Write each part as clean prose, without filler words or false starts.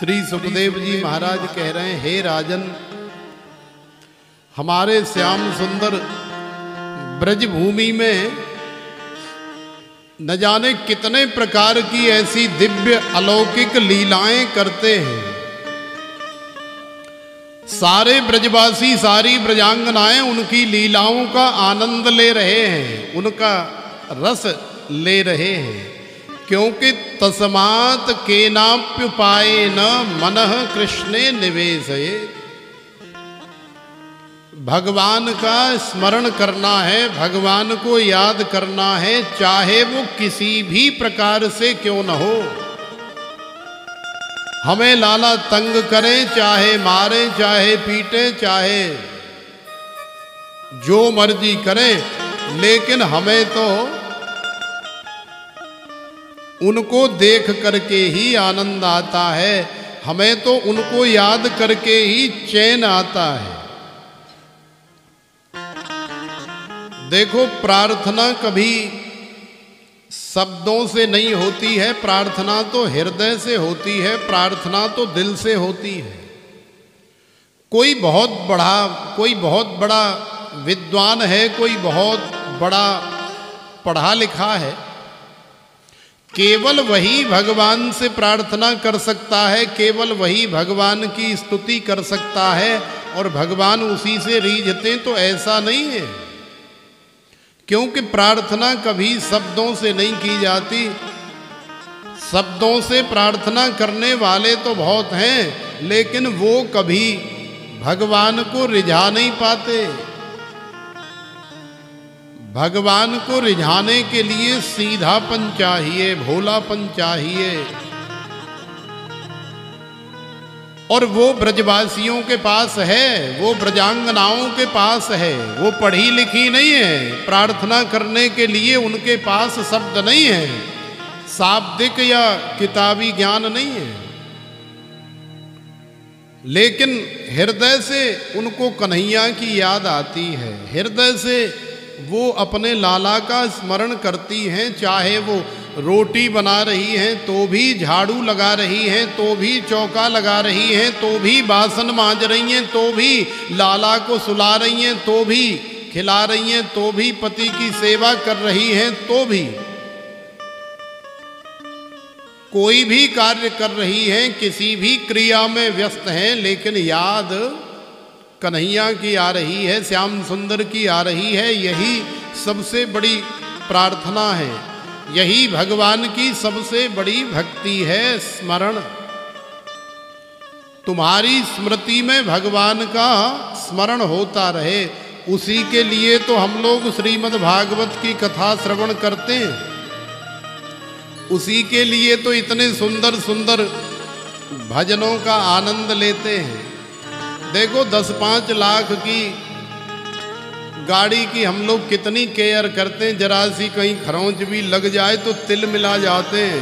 श्री सुखदेव जी महाराज कह रहे हैं, हे राजन, हमारे श्याम सुंदर ब्रज भूमि में न जाने कितने प्रकार की ऐसी दिव्य अलौकिक लीलाएं करते हैं। सारे ब्रजवासी, सारी ब्रजांगनाएं उनकी लीलाओं का आनंद ले रहे हैं, उनका रस ले रहे हैं, क्योंकि तस्मात् केनाप्युपाये न मनः कृष्णे निवेशये। भगवान का स्मरण करना है, भगवान को याद करना है, चाहे वो किसी भी प्रकार से क्यों न हो। हमें लाला तंग करें, चाहे मारे, चाहे पीटे, चाहे जो मर्जी करें, लेकिन हमें तो उनको देख करके ही आनंद आता है, हमें तो उनको याद करके ही चैन आता है। देखो, प्रार्थना कभी शब्दों से नहीं होती है, प्रार्थना तो हृदय से होती है, प्रार्थना तो दिल से होती है। कोई बहुत बड़ा विद्वान है, कोई बहुत बड़ा पढ़ा लिखा है, केवल वही भगवान से प्रार्थना कर सकता है, केवल वही भगवान की स्तुति कर सकता है और भगवान उसी से रीझते, तो ऐसा नहीं है। क्योंकि प्रार्थना कभी शब्दों से नहीं की जाती। शब्दों से प्रार्थना करने वाले तो बहुत हैं, लेकिन वो कभी भगवान को रिझा नहीं पाते। भगवान को रिझाने के लिए सीधापन चाहिए, भोलापन चाहिए, और वो ब्रजवासियों के पास है, वो ब्रजांगनाओं के पास है। वो पढ़ी लिखी नहीं है, प्रार्थना करने के लिए उनके पास शब्द नहीं है, शाब्दिक या किताबी ज्ञान नहीं है, लेकिन हृदय से उनको कन्हैया की याद आती है। हृदय से वो अपने लाला का स्मरण करती हैं, चाहे वो रोटी बना रही हैं तो भी, झाड़ू लगा रही हैं तो भी, चौका लगा रही हैं तो भी, बासन मांज रही हैं तो भी, लाला को सुला रही हैं तो भी, खिला रही हैं तो भी, पति की सेवा कर रही हैं तो भी, कोई भी कार्य कर रही हैं, किसी भी क्रिया में व्यस्त हैं, लेकिन याद कन्हैया की आ रही है, श्याम सुंदर की आ रही है। यही सबसे बड़ी प्रार्थना है, यही भगवान की सबसे बड़ी भक्ति है, स्मरण। तुम्हारी स्मृति में भगवान का स्मरण होता रहे, उसी के लिए तो हम लोग श्रीमद् भागवत की कथा श्रवण करते हैं, उसी के लिए तो इतने सुंदर सुंदर भजनों का आनंद लेते हैं। देखो, 10-5 लाख की गाड़ी की हम लोग कितनी केयर करते हैं, जरा सी कहीं खरोंच भी लग जाए तो तिल मिला जाते हैं,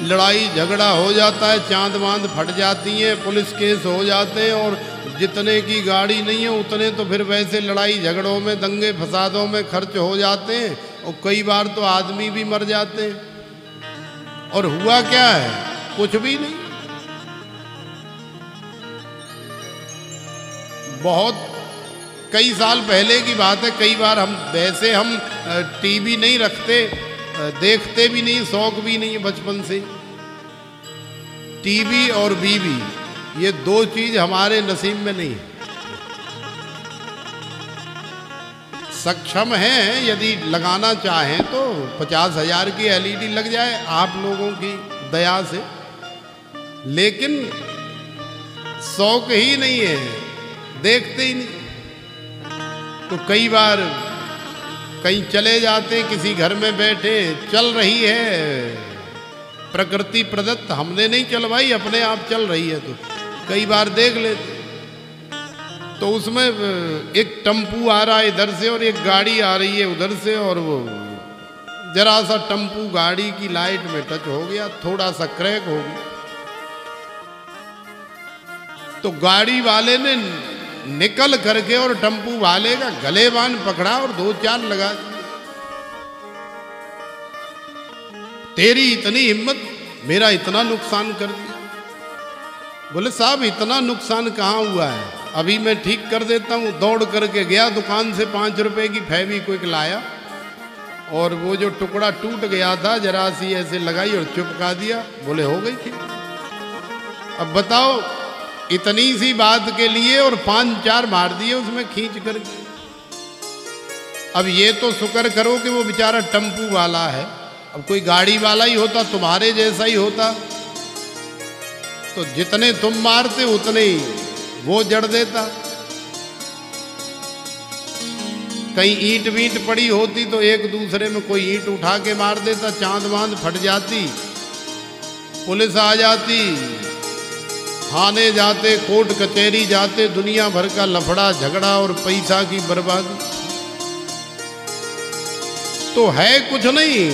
लड़ाई झगड़ा हो जाता है, चांद वांद फट जाती हैं, पुलिस केस हो जाते हैं, और जितने की गाड़ी नहीं है उतने तो फिर वैसे लड़ाई झगड़ों में, दंगे फसादों में खर्च हो जाते हैं, और कई बार तो आदमी भी मर जाते हैं। और हुआ क्या है? कुछ भी नहीं। बहुत कई साल पहले की बात है, कई बार हम टीवी नहीं रखते, देखते भी नहीं, शौक भी नहीं है बचपन से। टीवी और बीवी, ये 2 चीज हमारे नसीब में नहीं है। सक्षम हैं, यदि लगाना चाहें तो 50,000 की LED लग जाए आप लोगों की दया से, लेकिन शौक ही नहीं है, देखते ही नहीं। तो कई बार कहीं चले जाते, किसी घर में बैठे, चल रही है प्रकृति प्रदत्त, हमने नहीं चलवाई, अपने आप चल रही है, तो कई बार देख लेते। तो उसमें एक टेम्पू आ रहा है इधर से और एक गाड़ी आ रही है उधर से, और वो जरा सा टेम्पू गाड़ी की लाइट में टच हो गया, थोड़ा सा क्रैक हो गया, तो गाड़ी वाले ने निकल करके और टेम्पू वाले का गले बांध पकड़ा और 2-4 लगा दिए। तेरी इतनी हिम्मत, मेरा इतना नुकसान कर दिया। बोले साहब इतना नुकसान कहाँ हुआ है, अभी मैं ठीक कर देता हूँ। दौड़ करके गया दुकान से 5 रुपए की फेविक्विक लाया और वो जो टुकड़ा टूट गया था जरा सी ऐसे लगाई और चिपका दिया। बोले हो गई थी। अब बताओ इतनी सी बात के लिए और 5-4 मार दिए उसमें खींच करके। अब ये तो शुक्र करो कि वो बेचारा टेम्पू वाला है, अब कोई गाड़ी वाला ही होता तुम्हारे जैसा ही होता तो जितने तुम मारते उतने ही वो जड़ देता। कहीं ईंट वींट पड़ी होती तो एक दूसरे में कोई ईंट उठा के मार देता, चांद वांद फट जाती, पुलिस आ जाती, थाने जाते, कोर्ट कचहरी जाते, दुनिया भर का लफड़ा झगड़ा और पैसा की बर्बादी। तो है कुछ नहीं,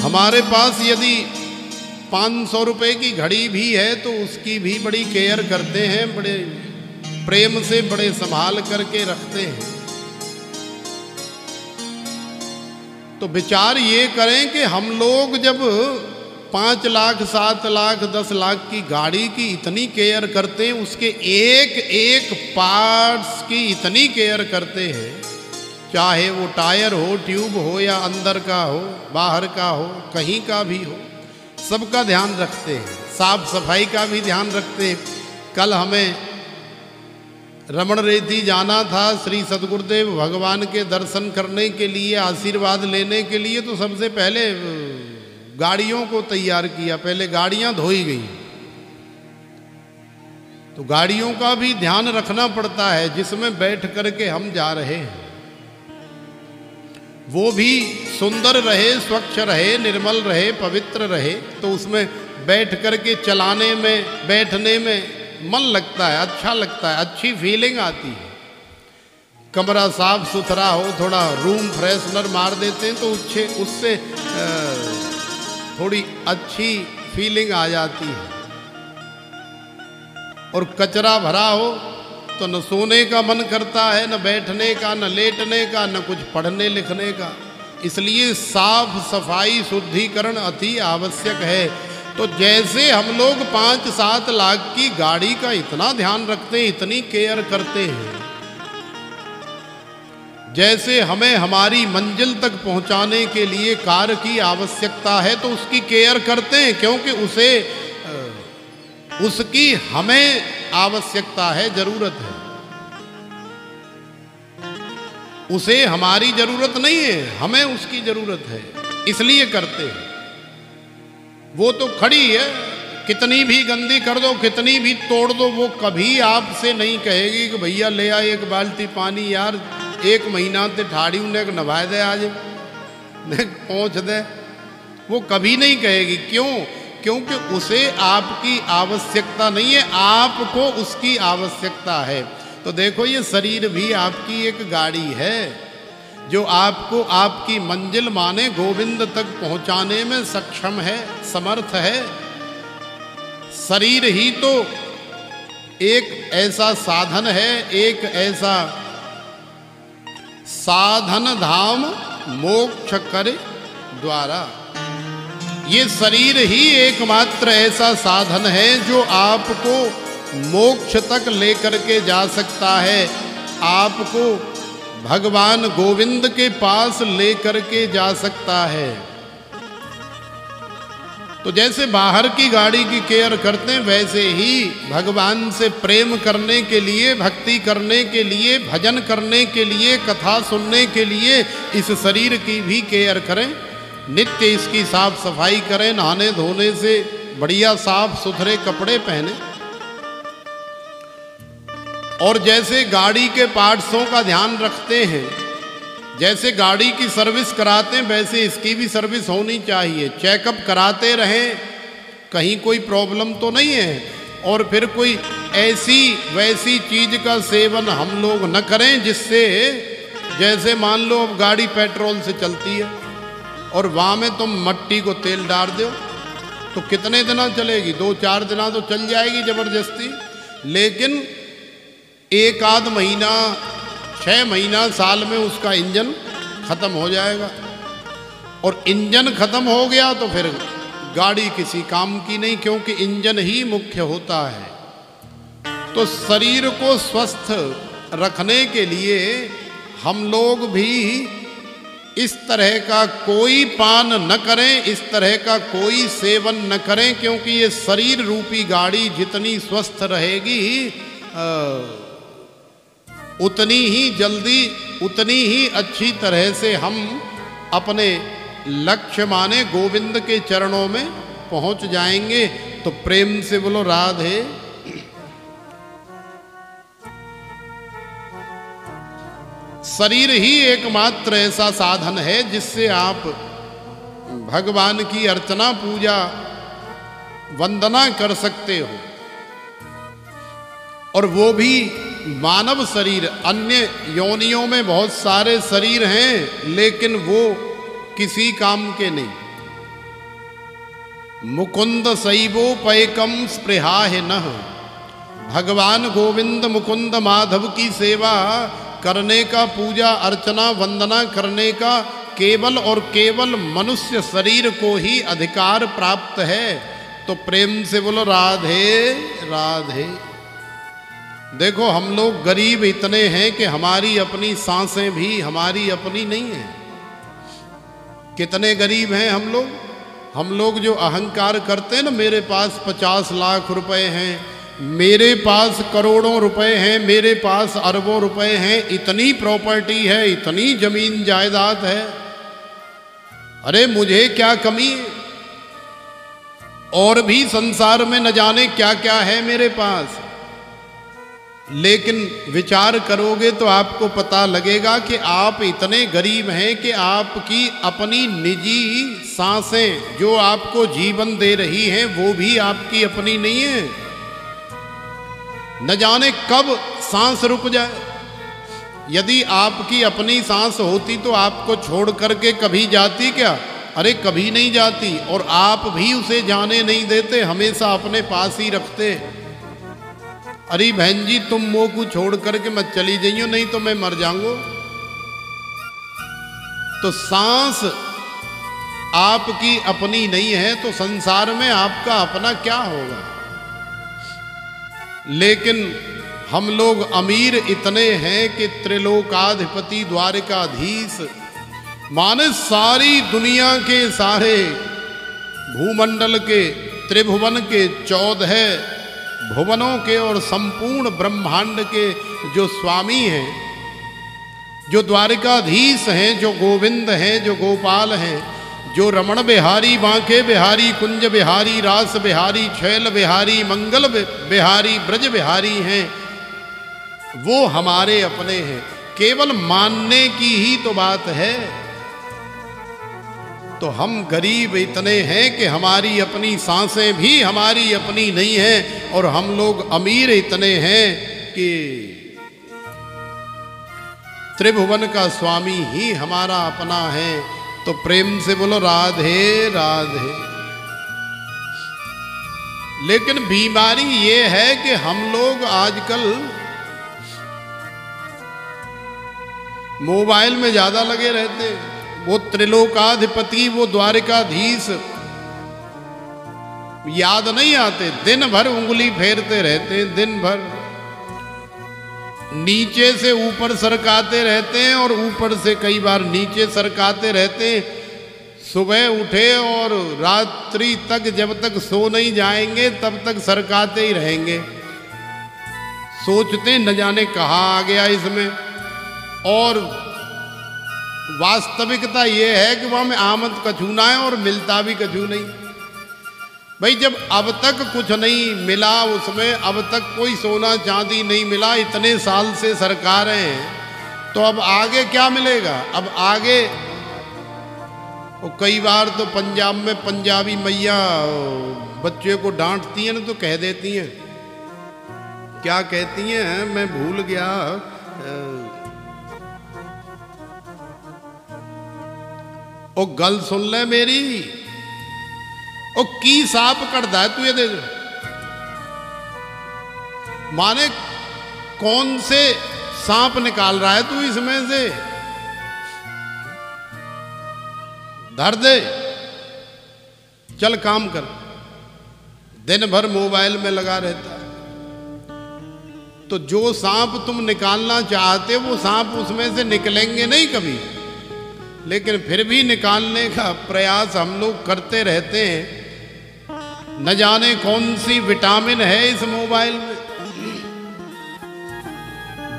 हमारे पास यदि 500 रुपए की घड़ी भी है तो उसकी भी बड़ी केयर करते हैं, बड़े प्रेम से बड़े संभाल करके रखते हैं। तो विचार ये करें कि हम लोग जब 5 लाख 7 लाख 10 लाख की गाड़ी की इतनी केयर करते हैं, उसके एक एक पार्ट्स की इतनी केयर करते हैं, चाहे वो टायर हो, ट्यूब हो या अंदर का हो, बाहर का हो, कहीं का भी हो, सबका ध्यान रखते हैं, साफ सफाई का भी ध्यान रखते हैं। कल हमें रमण रेती जाना था श्री सदगुरुदेव भगवान के दर्शन करने के लिए, आशीर्वाद लेने के लिए। तो सबसे पहले गाड़ियों को तैयार किया, पहले गाड़ियां धोई गई। तो गाड़ियों का भी ध्यान रखना पड़ता है, जिसमें बैठ करके हम जा रहे हैं वो भी सुंदर रहे, स्वच्छ रहे, निर्मल रहे, पवित्र रहे। तो उसमें बैठ करके चलाने में, बैठने में मन लगता है, अच्छा लगता है, अच्छी फीलिंग आती है। कमरा साफ सुथरा हो, थोड़ा रूम फ्रेशनर मार देते हैं तो उससे थोड़ी अच्छी फीलिंग आ जाती है। और कचरा भरा हो तो न सोने का मन करता है, न बैठने का, न लेटने का, न कुछ पढ़ने लिखने का। इसलिए साफ सफाई शुद्धिकरण अति आवश्यक है। तो जैसे हम लोग 5-7 लाख की गाड़ी का इतना ध्यान रखते हैं, इतनी केयर करते हैं, जैसे हमें हमारी मंजिल तक पहुंचाने के लिए कार की आवश्यकता है तो उसकी केयर करते हैं, क्योंकि उसकी हमें आवश्यकता है, जरूरत है। उसे हमारी जरूरत नहीं है, हमें उसकी जरूरत है, इसलिए करते हैं। वो तो खड़ी है, कितनी भी गंदी कर दो, कितनी भी तोड़ दो, वो कभी आपसे नहीं कहेगी कि भैया ले आए 1 बाल्टी पानी, यार 1 महीना ते ठाड़ी उन्हें नवाए दे, आज पहुँच दे। वो कभी नहीं कहेगी। क्यों? क्योंकि उसे आपकी आवश्यकता नहीं है, आपको उसकी आवश्यकता है। तो देखो ये शरीर भी आपकी एक गाड़ी है जो आपको आपकी मंजिल माने गोविंद तक पहुंचाने में सक्षम है, समर्थ है। शरीर ही तो एक ऐसा साधन है, एक ऐसा साधन धाम मोक्ष करे द्वारा। ये शरीर ही एकमात्र ऐसा साधन है जो आपको मोक्ष तक लेकर के जा सकता है, आपको भगवान गोविंद के पास लेकर के जा सकता है। तो जैसे बाहर की गाड़ी की केयर करते हैं, वैसे ही भगवान से प्रेम करने के लिए, भक्ति करने के लिए, भजन करने के लिए, कथा सुनने के लिए इस शरीर की भी केयर करें। नित्य इसकी साफ सफाई करें, नहाने धोने से बढ़िया साफ सुथरे कपड़े पहने। और जैसे गाड़ी के पार्ट्सों का ध्यान रखते हैं, जैसे गाड़ी की सर्विस कराते हैं, वैसे इसकी भी सर्विस होनी चाहिए। चेकअप कराते रहें, कहीं कोई प्रॉब्लम तो नहीं है। और फिर कोई ऐसी वैसी चीज का सेवन हम लोग न करें जिससे, जैसे मान लो अब गाड़ी पेट्रोल से चलती है और वहाँ में तुम मट्टी को तेल डाल दो तो कितने दिना चलेगी? 2-4 दिना तो चल जाएगी जबरदस्ती। लेकिन 1-आध महीना, 6 महीना, साल में उसका इंजन खत्म हो जाएगा। और इंजन खत्म हो गया तो फिर गाड़ी किसी काम की नहीं, क्योंकि इंजन ही मुख्य होता है। तो शरीर को स्वस्थ रखने के लिए हम लोग भी इस तरह का कोई पान न करें, इस तरह का कोई सेवन न करें, क्योंकि ये शरीर रूपी गाड़ी जितनी स्वस्थ रहेगी उतनी ही जल्दी, उतनी ही अच्छी तरह से हम अपने लक्ष्य माने गोविंद के चरणों में पहुंच जाएंगे। तो प्रेम से बोलो राधे। शरीर ही एकमात्र ऐसा साधन है जिससे आप भगवान की अर्चना, पूजा, वंदना कर सकते हो। और वो भी मानव शरीर। अन्य योनियों में बहुत सारे शरीर हैं, लेकिन वो किसी काम के नहीं। मुकुंद शैवोपैकम स्पृहाहि नः। भगवान गोविंद मुकुंद माधव की सेवा करने का, पूजा अर्चना वंदना करने का केवल और केवल मनुष्य शरीर को ही अधिकार प्राप्त है। तो प्रेम से बोलो राधे राधे। देखो हम लोग गरीब इतने हैं कि हमारी अपनी सांसें भी हमारी अपनी नहीं है। कितने गरीब हैं हम लोग। हम लोग जो अहंकार करते हैं ना, मेरे पास 50 लाख रुपए हैं, मेरे पास करोड़ों रुपए हैं, मेरे पास अरबों रुपए हैं, इतनी प्रॉपर्टी है, इतनी जमीन जायदाद है, अरे मुझे क्या कमी है। और भी संसार में न जाने क्या क्या है मेरे पास। लेकिन विचार करोगे तो आपको पता लगेगा कि आप इतने गरीब हैं कि आपकी अपनी निजी सांसें जो आपको जीवन दे रही हैं वो भी आपकी अपनी नहीं है। न जाने कब सांस रुक जाए। यदि आपकी अपनी सांस होती तो आपको छोड़ करके कभी जाती क्या? अरे कभी नहीं जाती। और आप भी उसे जाने नहीं देते, हमेशा अपने पास ही रखते। अरे बहन जी तुम मोह को छोड़ करके मत चली जाइयो, नहीं तो मैं मर जाऊंगा। तो सांस आपकी अपनी नहीं है तो संसार में आपका अपना क्या होगा। लेकिन हम लोग अमीर इतने हैं कि त्रिलोकाधिपति द्वारिकाधीश माने सारी दुनिया के सारे भूमंडल के, त्रिभुवन के, 14 भुवनों के और संपूर्ण ब्रह्मांड के जो स्वामी हैं, जो द्वारिकाधीश हैं, जो गोविंद हैं, जो गोपाल हैं, जो रमण बिहारी, बांके बिहारी, कुंज बिहारी, रास बिहारी, छैल बिहारी, मंगल बिहारी, ब्रज बिहारी हैं, वो हमारे अपने हैं। केवल मानने की ही तो बात है। तो हम गरीब इतने हैं कि हमारी अपनी सांसें भी हमारी अपनी नहीं हैं, और हम लोग अमीर इतने हैं कि त्रिभुवन का स्वामी ही हमारा अपना है। तो प्रेम से बोलो राधे राधे। लेकिन बीमारी ये है कि हम लोग आजकल मोबाइल में ज्यादा लगे रहते हैं। वो त्रिलोकाधिपति, वो द्वारिकाधीश याद नहीं आते। दिन भर उंगली फेरते रहते हैं, दिन भर नीचे से ऊपर सरकाते रहते हैं और ऊपर से कई बार नीचे सरकाते रहते हैं। सुबह उठे और रात्रि तक जब तक सो नहीं जाएंगे तब तक सरकाते ही रहेंगे। सोचते न जाने कहाँ आ गया इसमें। और वास्तविकता ये है कि वहाँ में आमद कछू ना है और मिलता भी कछू नहीं। भाई जब अब तक कुछ नहीं मिला उसमें, अब तक कोई सोना चांदी नहीं मिला, इतने साल से सरकारें हैं, तो अब आगे क्या मिलेगा? अब आगे कई बार तो पंजाब में पंजाबी मैया बच्चे को डांटती हैं ना, तो कह देती हैं, क्या कहती हैं मैं भूल गया, ओ गल सुन ले मेरी, ओ की साप कटदा है तू ये दे। माने कौन से सांप निकाल रहा है तू इसमें से, धर दे। चल काम कर, दिन भर मोबाइल में लगा रहता है। तो जो सांप तुम निकालना चाहते वो सांप उसमें से निकलेंगे नहीं कभी, लेकिन फिर भी निकालने का प्रयास हम लोग करते रहते हैं। न जाने कौन सी विटामिन है इस मोबाइल में।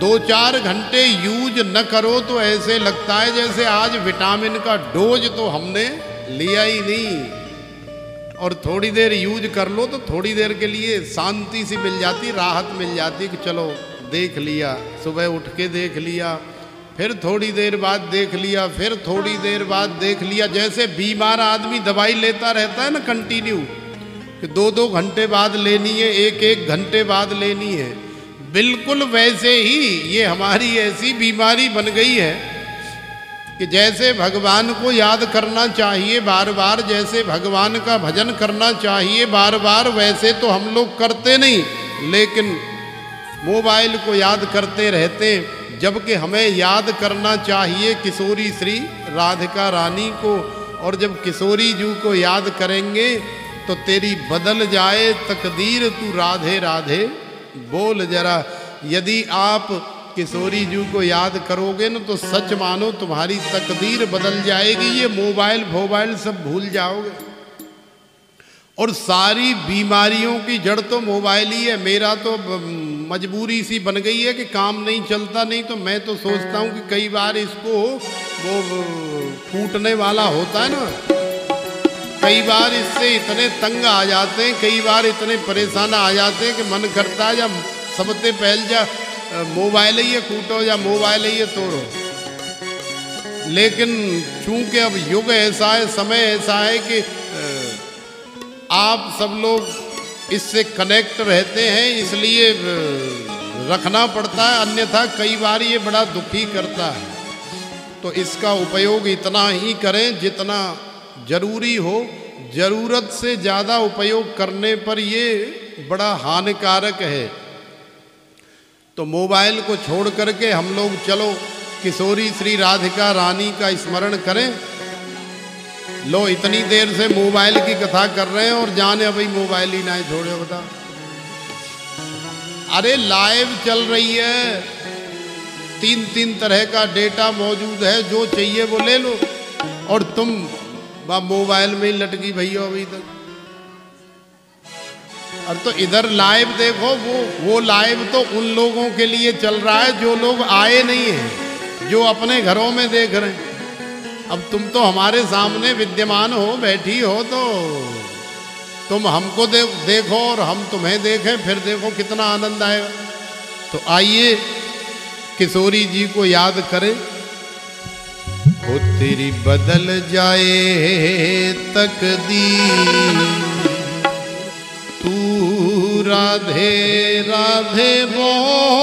2-4 घंटे यूज न करो तो ऐसे लगता है जैसे आज विटामिन का डोज तो हमने लिया ही नहीं, और थोड़ी देर यूज कर लो तो थोड़ी देर के लिए शांति सी मिल जाती, राहत मिल जाती कि चलो देख लिया, सुबह उठ के देख लिया, फिर थोड़ी देर बाद देख लिया, फिर थोड़ी देर बाद देख लिया। जैसे बीमार आदमी दवाई लेता रहता है ना कंटिन्यू, कि 2-2 घंटे बाद लेनी है, 1-1 घंटे बाद लेनी है, बिल्कुल वैसे ही ये हमारी ऐसी बीमारी बन गई है कि जैसे भगवान को याद करना चाहिए बार बार, जैसे भगवान का भजन करना चाहिए बार बार, वैसे तो हम लोग करते नहीं, लेकिन मोबाइल को याद करते रहते। जबकि हमें याद करना चाहिए किशोरी श्री राधिका रानी को, और जब किशोरी जी को याद करेंगे तो तेरी बदल जाए तकदीर, तू राधे राधे बोल जरा। यदि आप किशोरी जी को याद करोगे ना तो सच मानो तुम्हारी तकदीर बदल जाएगी। ये मोबाइल सब भूल जाओगे, और सारी बीमारियों की जड़ तो मोबाइल ही है। मेरा तो मजबूरी सी बन गई है कि काम नहीं चलता, नहीं तो मैं तो सोचता हूँ कि कई बार इसको वो फूटने वाला होता है ना, कई बार इससे इतने तंग आ जाते हैं, कई बार इतने परेशान आ जाते हैं कि मन करता है जब सबसे पहले जा मोबाइल ही कूटो या मोबाइल ही तोड़ो। लेकिन चूंकि अब युग ऐसा है, समय ऐसा है कि आप सब लोग इससे कनेक्ट रहते हैं, इसलिए रखना पड़ता है, अन्यथा कई बार ये बड़ा दुखी करता है। तो इसका उपयोग इतना ही करें जितना जरूरी हो, जरूरत से ज़्यादा उपयोग करने पर ये बड़ा हानिकारक है। तो मोबाइल को छोड़ करके हम लोग चलो किशोरी श्री राधिका रानी का स्मरण करें। लो इतनी देर से मोबाइल की कथा कर रहे हैं और जाने अभी मोबाइल ही ना छोड़े, बता। अरे लाइव चल रही है, 3 तरह का डेटा मौजूद है, जो चाहिए वो ले लो, और तुम मोबाइल में ही लटकी भैया अभी तक। और तो इधर लाइव देखो, वो लाइव तो उन लोगों के लिए चल रहा है जो लोग आए नहीं हैं, जो अपने घरों में देख रहे हैं। अब तुम तो हमारे सामने विद्यमान हो, बैठी हो, तो तुम हमको देखो और हम तुम्हें देखें, फिर देखो कितना आनंद आएगा। तो आइए किशोरी जी को याद करें। हो तेरी बदल जाए तकदीर, तू राधे राधे बोल।